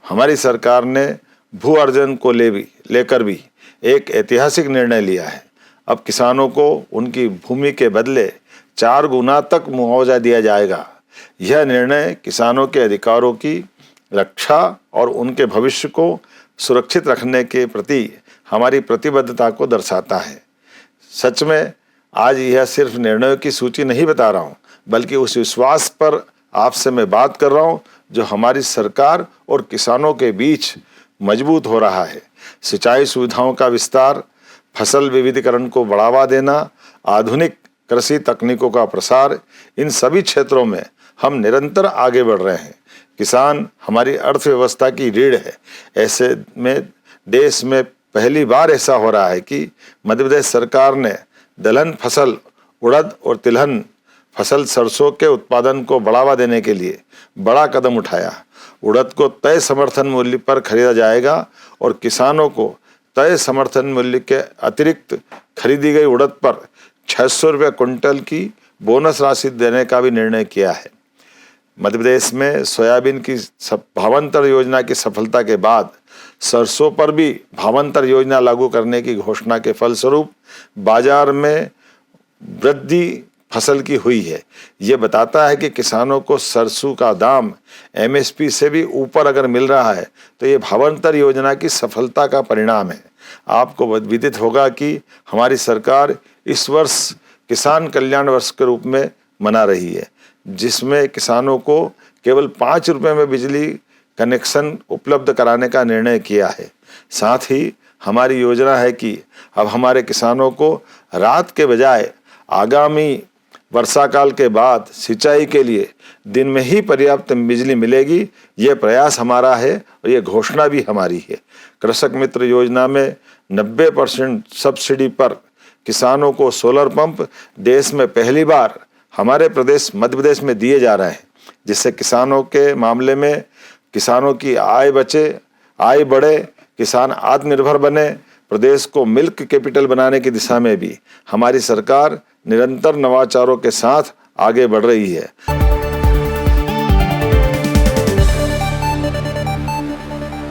हमारी सरकार ने भू अर्जन को लेकर भी एक ऐतिहासिक निर्णय लिया है। अब किसानों को उनकी भूमि के बदले 4 गुना तक मुआवजा दिया जाएगा। यह निर्णय किसानों के अधिकारों की रक्षा और उनके भविष्य को सुरक्षित रखने के प्रति हमारी प्रतिबद्धता को दर्शाता है। सच में आज यह सिर्फ निर्णयों की सूची नहीं बता रहा हूँ, बल्कि उस विश्वास पर आपसे मैं बात कर रहा हूँ जो हमारी सरकार और किसानों के बीच मजबूत हो रहा है। सिंचाई सुविधाओं का विस्तार, फसल विविधीकरण को बढ़ावा देना, आधुनिक कृषि तकनीकों का प्रसार, इन सभी क्षेत्रों में हम निरंतर आगे बढ़ रहे हैं। किसान हमारी अर्थव्यवस्था की रीढ़ है। ऐसे में देश में पहली बार ऐसा हो रहा है कि मध्य प्रदेश सरकार ने दलहन फसल, उड़द और तिलहन फसल सरसों के उत्पादन को बढ़ावा देने के लिए बड़ा कदम उठाया। उड़द को तय समर्थन मूल्य पर खरीदा जाएगा और किसानों को तय समर्थन मूल्य के अतिरिक्त खरीदी गई उड़द पर 600 रुपये क्विंटल की बोनस राशि देने का भी निर्णय किया है। मध्य प्रदेश में सोयाबीन की भावांतर योजना की सफलता के बाद सरसों पर भी भावांतर योजना लागू करने की घोषणा के फलस्वरूप बाजार में वृद्धि फसल की हुई है। ये बताता है कि किसानों को सरसों का दाम MSP से भी ऊपर अगर मिल रहा है तो ये भावांतर योजना की सफलता का परिणाम है। आपको विदित होगा कि हमारी सरकार इस वर्ष किसान कल्याण वर्ष के रूप में मना रही है, जिसमें किसानों को केवल 5 रुपये में बिजली कनेक्शन उपलब्ध कराने का निर्णय किया है। साथ ही हमारी योजना है कि अब हमारे किसानों को रात के बजाय आगामी वर्षा काल के बाद सिंचाई के लिए दिन में ही पर्याप्त बिजली मिलेगी। ये प्रयास हमारा है और ये घोषणा भी हमारी है। कृषक मित्र योजना में 90% सब्सिडी पर किसानों को सोलर पंप देश में पहली बार हमारे प्रदेश मध्य प्रदेश में दिए जा रहे हैं, जिससे किसानों के मामले में किसानों की आय बढ़े, किसान आत्मनिर्भर बने। प्रदेश को मिल्क कैपिटल बनाने की दिशा में भी हमारी सरकार निरंतर नवाचारों के साथ आगे बढ़ रही है।